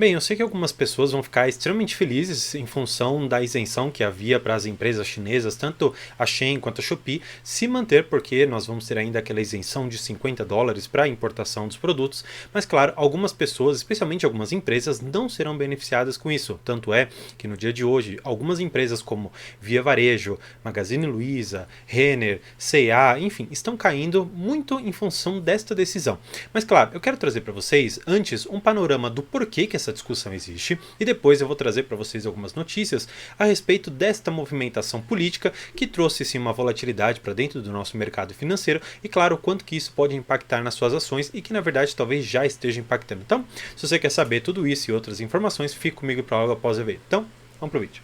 Bem, eu sei que algumas pessoas vão ficar extremamente felizes em função da isenção que havia para as empresas chinesas, tanto a Shein quanto a Shopee, se manter, porque nós vamos ter ainda aquela isenção de US$ 50 para a importação dos produtos, mas claro, algumas pessoas, especialmente algumas empresas, não serão beneficiadas com isso. Tanto é que no dia de hoje, algumas empresas como Via Varejo, Magazine Luiza, Renner, C&A, enfim, estão caindo muito em função desta decisão. Mas claro, eu quero trazer para vocês, antes, um panorama do porquê que essa discussão existe, e depois eu vou trazer para vocês algumas notícias a respeito desta movimentação política que trouxe sim uma volatilidade para dentro do nosso mercado financeiro e claro, o quanto que isso pode impactar nas suas ações e que na verdade talvez já esteja impactando. Então, se você quer saber tudo isso e outras informações, fique comigo para logo após o vídeo. Então, vamos pro vídeo.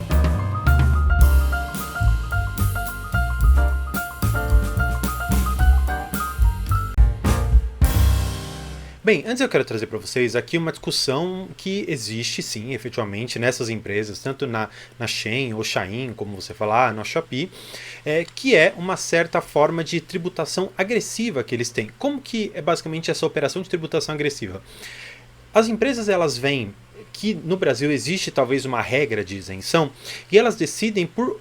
Bem, antes eu quero trazer para vocês aqui uma discussão que existe sim, efetivamente, nessas empresas, tanto na Shein ou Shein, como você falar, na Shopee, que é uma certa forma de tributação agressiva que eles têm. Como que é basicamente essa operação de tributação agressiva? As empresas elas veem que no Brasil existe talvez uma regra de isenção e elas decidem por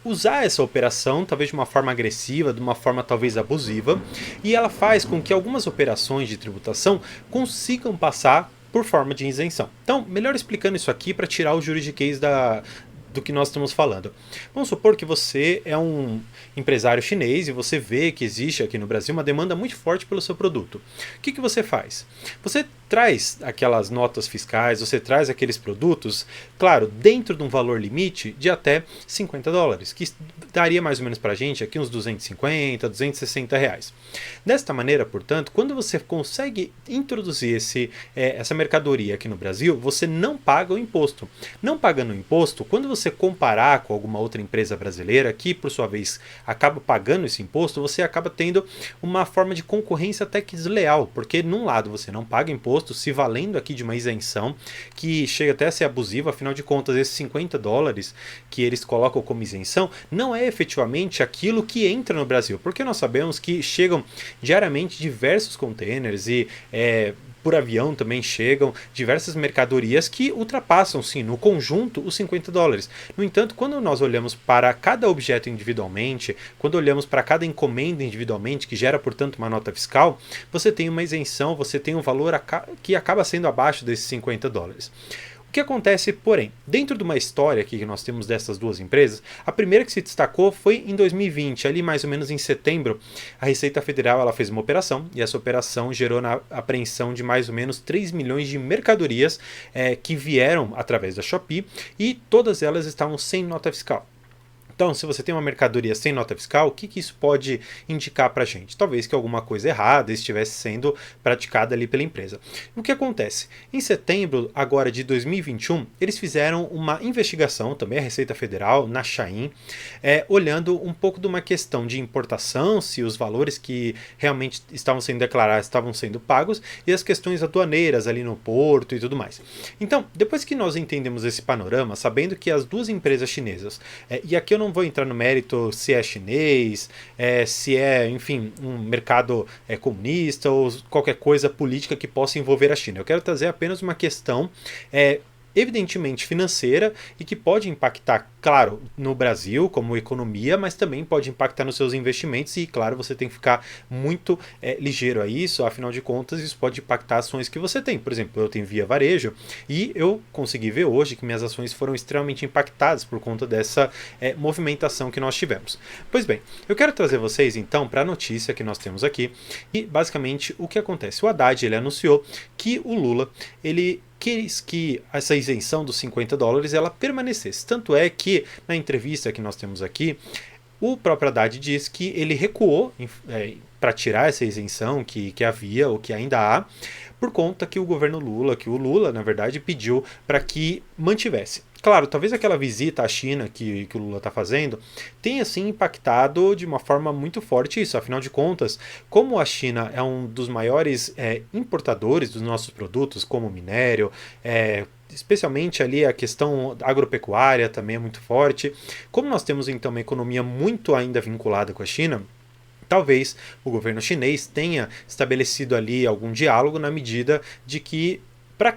usar essa operação, talvez de uma forma agressiva, de uma forma talvez abusiva, e ela faz com que algumas operações de tributação consigam passar por forma de isenção. Então, melhor explicando isso aqui para tirar o juridiquês do que nós estamos falando. Vamos supor que você é um empresário chinês e você vê que existe aqui no Brasil uma demanda muito forte pelo seu produto. O que você faz? Você traz aquelas notas fiscais, você traz aqueles produtos, claro, dentro de um valor limite de até US$ 50, que daria mais ou menos para a gente aqui uns 250, R$ 260. Desta maneira, portanto, quando você consegue introduzir essa mercadoria aqui no Brasil, você não paga o imposto. Não pagando o imposto, quando você comparar com alguma outra empresa brasileira que, por sua vez, acaba pagando esse imposto, você acaba tendo uma forma de concorrência até que desleal, porque num lado você não paga imposto, se valendo aqui de uma isenção que chega até a ser abusiva, afinal de contas esses US$ 50 que eles colocam como isenção não é efetivamente aquilo que entra no Brasil, porque nós sabemos que chegam diariamente diversos containers e por avião também chegam diversas mercadorias que ultrapassam, sim, no conjunto, os US$ 50. No entanto, quando nós olhamos para cada objeto individualmente, quando olhamos para cada encomenda individualmente, que gera, portanto, uma nota fiscal, você tem uma isenção, você tem um valor que acaba sendo abaixo desses US$ 50. O que acontece, porém, dentro de uma história aqui que nós temos dessas duas empresas, a primeira que se destacou foi em 2020, ali mais ou menos em setembro, a Receita Federal ela fez uma operação, e essa operação gerou na apreensão de mais ou menos 3 milhões de mercadorias que vieram através da Shopee, e todas elas estavam sem nota fiscal. Então, se você tem uma mercadoria sem nota fiscal, o que isso pode indicar para a gente? Talvez que alguma coisa errada estivesse sendo praticada ali pela empresa. O que acontece? Em setembro agora de 2021, eles fizeram uma investigação, também a Receita Federal, na Shein, olhando um pouco de uma questão de importação, se os valores que realmente estavam sendo declarados estavam sendo pagos, e as questões aduaneiras ali no porto e tudo mais. Então, depois que nós entendemos esse panorama, sabendo que as duas empresas chinesas, e aqui eu não vou entrar no mérito se é chinês, se é, enfim, um mercado comunista ou qualquer coisa política que possa envolver a China. Eu quero trazer apenas uma questão evidentemente financeira e que pode impactar, claro, no Brasil como economia, mas também pode impactar nos seus investimentos e, claro, você tem que ficar muito ligeiro a isso, afinal de contas isso pode impactar ações que você tem. Por exemplo, eu tenho Via Varejo e eu consegui ver hoje que minhas ações foram extremamente impactadas por conta dessa movimentação que nós tivemos. Pois bem, eu quero trazer vocês então para a notícia que nós temos aqui e basicamente o que acontece. O Haddad ele anunciou que o Lula ele quis que essa isenção dos US$ 50 ela permanecesse. Tanto é que na entrevista que nós temos aqui, o próprio Haddad diz que ele recuou para tirar essa isenção que havia ou que ainda há, por conta que o governo Lula, que o Lula na verdade pediu para que mantivesse. Claro, talvez aquela visita à China que o Lula está fazendo tenha sim impactado de uma forma muito forte isso. Afinal de contas, como a China é um dos maiores importadores dos nossos produtos, como minério, especialmente ali a questão agropecuária também é muito forte. Como nós temos então uma economia muito ainda vinculada com a China, talvez o governo chinês tenha estabelecido ali algum diálogo na medida de que para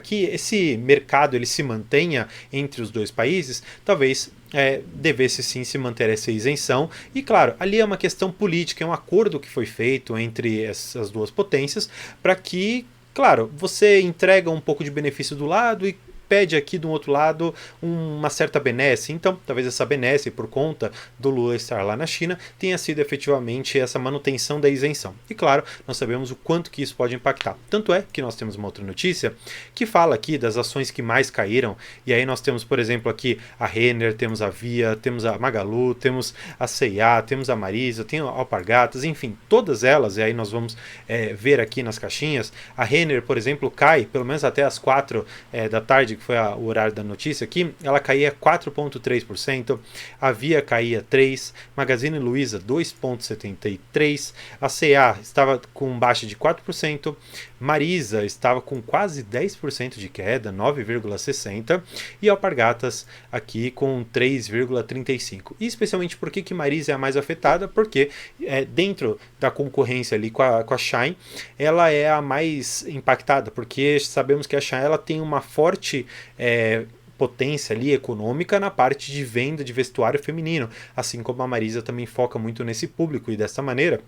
que esse mercado ele se mantenha entre os dois países, talvez devesse sim se manter essa isenção. E claro, ali é uma questão política, é um acordo que foi feito entre essas duas potências para que, claro, você entrega um pouco de benefício do lado e pede aqui do outro lado uma certa benesse. Então, talvez essa benesse, por conta do Lula estar lá na China, tenha sido efetivamente essa manutenção da isenção. E claro, nós sabemos o quanto que isso pode impactar. Tanto é que nós temos uma outra notícia que fala aqui das ações que mais caíram. E aí nós temos, por exemplo, aqui a Renner, temos a Via, temos a Magalu, temos a C&A, temos a Marisa, tem a Alpargatas, enfim, todas elas, e aí nós vamos ver aqui nas caixinhas. A Renner, por exemplo, cai, pelo menos até as 4 da tarde, que foi o horário da notícia aqui, ela caía 4,3%, a Via caía 3%, Magazine Luiza 2,73%, a C&A estava com baixa de 4%, Marisa estava com quase 10% de queda, 9,60%, e Alpargatas aqui com 3,35%. E especialmente por que Marisa é a mais afetada? Porque dentro da concorrência ali com a Shein, ela é a mais impactada, porque sabemos que a Shein ela tem uma forte potência ali econômica na parte de venda de vestuário feminino, assim como a Marisa também foca muito nesse público, e dessa maneira,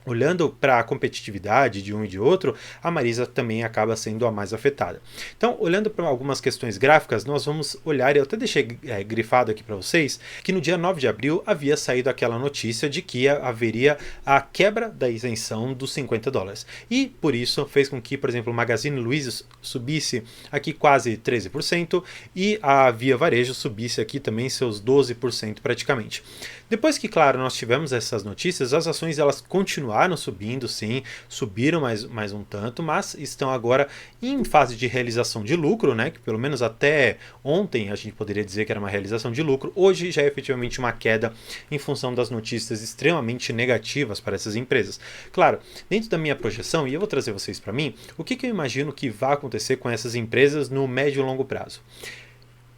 olhando para a competitividade de um e de outro, a Marisa também acaba sendo a mais afetada. Então, olhando para algumas questões gráficas, nós vamos olhar, e eu até deixei grifado aqui para vocês, que no dia 9 de abril havia saído aquela notícia de que haveria a quebra da isenção dos $50. E por isso fez com que, por exemplo, o Magazine Luiza subisse aqui quase 13% e a Via Varejo subisse aqui também seus 12% praticamente. Depois que, claro, nós tivemos essas notícias, as ações elas continuaram subindo, sim, subiram mais um tanto, mas estão agora em fase de realização de lucro, né? Que pelo menos até ontem a gente poderia dizer que era uma realização de lucro. Hoje já é efetivamente uma queda em função das notícias extremamente negativas para essas empresas. Claro, dentro da minha projeção, e eu vou trazer vocês para mim, o que eu imagino que vai acontecer com essas empresas no médio e longo prazo.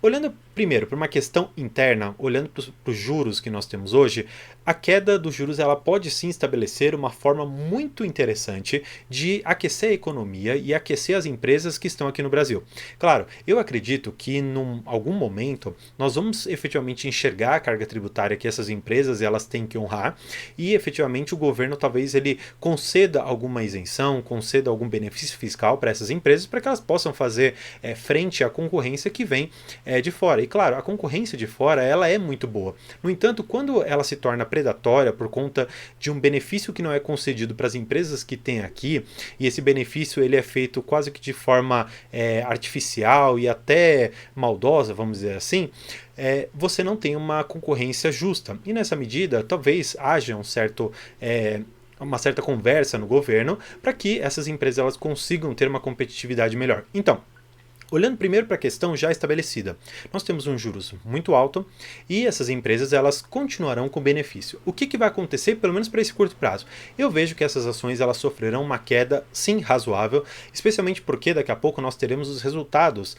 Olhando primeiro para uma questão interna, olhando para os juros que nós temos hoje, a queda dos juros ela pode sim estabelecer uma forma muito interessante de aquecer a economia e aquecer as empresas que estão aqui no Brasil. Claro, eu acredito que em algum momento nós vamos efetivamente enxergar a carga tributária que essas empresas elas têm que honrar, e efetivamente o governo talvez ele conceda alguma isenção, conceda algum benefício fiscal para essas empresas para que elas possam fazer frente à concorrência que vem de fora. E claro, a concorrência de fora ela é muito boa. No entanto, quando ela se torna predatória por conta de um benefício que não é concedido para as empresas que tem aqui, e esse benefício ele é feito quase que de forma artificial e até maldosa, vamos dizer assim, você não tem uma concorrência justa. E nessa medida, talvez haja uma certa conversa no governo para que essas empresas elas consigam ter uma competitividade melhor. Então, olhando primeiro para a questão já estabelecida, nós temos um juros muito alto e essas empresas elas continuarão com benefício. O que vai acontecer, pelo menos para esse curto prazo? Eu vejo que essas ações elas sofrerão uma queda sim razoável, especialmente porque daqui a pouco nós teremos os resultados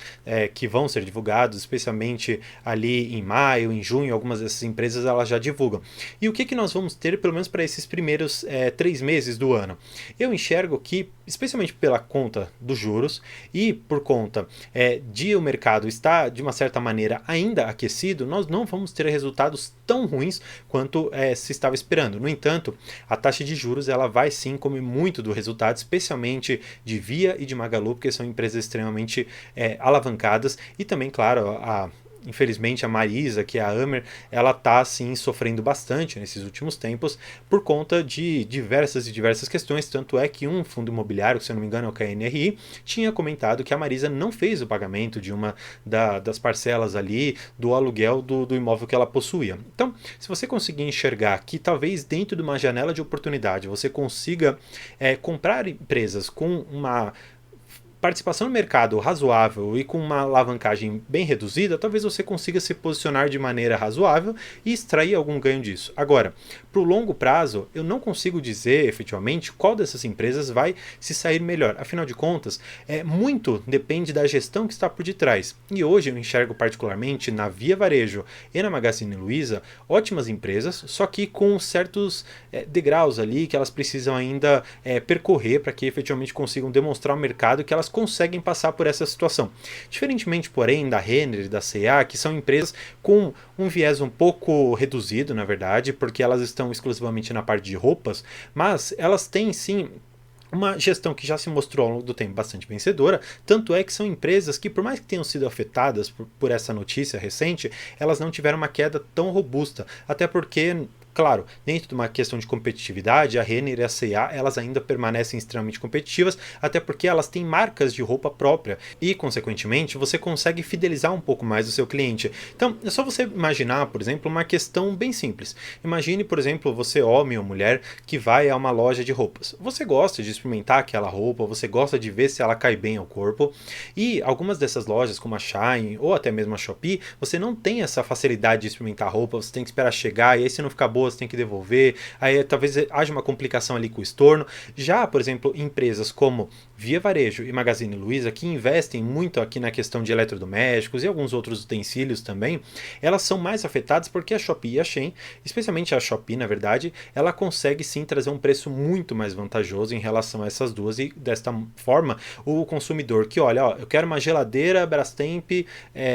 que vão ser divulgados, especialmente ali em maio, em junho, algumas dessas empresas elas já divulgam. E o que nós vamos ter, pelo menos para esses primeiros 3 meses do ano? Eu enxergo que, especialmente pela conta dos juros e por conta de o mercado estar de uma certa maneira ainda aquecido, nós não vamos ter resultados tão ruins quanto se estava esperando. No entanto, a taxa de juros ela vai sim comer muito do resultado, especialmente de Via e de Magalu, porque são empresas extremamente alavancadas, e também, claro, infelizmente a Marisa, que é a Amer, ela está assim sofrendo bastante nesses últimos tempos por conta de diversas questões, tanto é que um fundo imobiliário, se eu não me engano é o KNRI, tinha comentado que a Marisa não fez o pagamento de uma das parcelas ali do aluguel do imóvel que ela possuía. Então, se você conseguir enxergar que talvez dentro de uma janela de oportunidade você consiga comprar empresas com uma participação no mercado razoável e com uma alavancagem bem reduzida, talvez você consiga se posicionar de maneira razoável e extrair algum ganho disso. Agora, para o longo prazo, eu não consigo dizer efetivamente qual dessas empresas vai se sair melhor. Afinal de contas, muito depende da gestão que está por detrás. E hoje eu enxergo particularmente na Via Varejo e na Magazine Luiza ótimas empresas, só que com certos degraus ali que elas precisam ainda percorrer para que efetivamente consigam demonstrar ao mercado que elas conseguem passar por essa situação. Diferentemente, porém, da Renner e da C&A, que são empresas com um viés um pouco reduzido, na verdade, porque elas estão exclusivamente na parte de roupas, mas elas têm sim uma gestão que já se mostrou ao longo do tempo bastante vencedora, tanto é que são empresas que, por mais que tenham sido afetadas por essa notícia recente, elas não tiveram uma queda tão robusta, até porque, claro, dentro de uma questão de competitividade, a Renner e a C&A, elas ainda permanecem extremamente competitivas, até porque elas têm marcas de roupa própria e, consequentemente, você consegue fidelizar um pouco mais o seu cliente. Então, é só você imaginar, por exemplo, uma questão bem simples. Imagine, por exemplo, você, homem ou mulher, que vai a uma loja de roupas. Você gosta de experimentar aquela roupa, você gosta de ver se ela cai bem ao corpo, e algumas dessas lojas, como a Shein ou até mesmo a Shopee, você não tem essa facilidade de experimentar a roupa, você tem que esperar chegar, e aí se não ficar boa, você tem que devolver, aí talvez haja uma complicação ali com o estorno. Já, por exemplo, empresas como Via Varejo e Magazine Luiza, que investem muito aqui na questão de eletrodomésticos e alguns outros utensílios também, elas são mais afetadas porque a Shopee e a Shein, especialmente a Shopee, na verdade, ela consegue sim trazer um preço muito mais vantajoso em relação a essas duas, e desta forma o consumidor que olha, ó, eu quero uma geladeira Brastemp,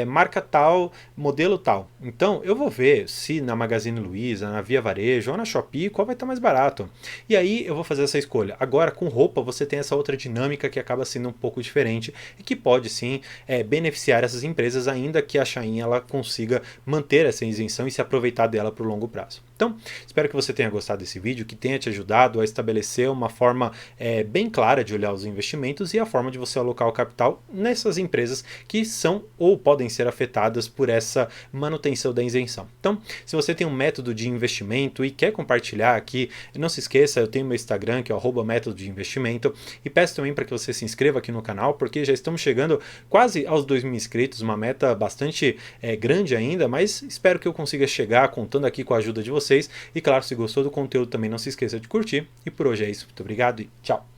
marca tal, modelo tal, então eu vou ver se na Magazine Luiza, na Via Varejo ou na Shopee, qual vai estar mais barato. E aí eu vou fazer essa escolha. Agora, com roupa, você tem essa outra dinâmica que acaba sendo um pouco diferente e que pode sim beneficiar essas empresas, ainda que a Shein ela consiga manter essa isenção e se aproveitar dela para o longo prazo. Então, espero que você tenha gostado desse vídeo, que tenha te ajudado a estabelecer uma forma bem clara de olhar os investimentos e a forma de você alocar o capital nessas empresas que são ou podem ser afetadas por essa manutenção da isenção. Então, se você tem um método de investimento e quer compartilhar aqui, não se esqueça, eu tenho meu Instagram, que é o @método de investimento, e peço também para que você se inscreva aqui no canal, porque já estamos chegando quase aos 2.000 inscritos, uma meta bastante grande ainda, mas espero que eu consiga chegar contando aqui com a ajuda de vocês. E claro, se gostou do conteúdo também não se esqueça de curtir. E por hoje é isso. Muito obrigado e tchau!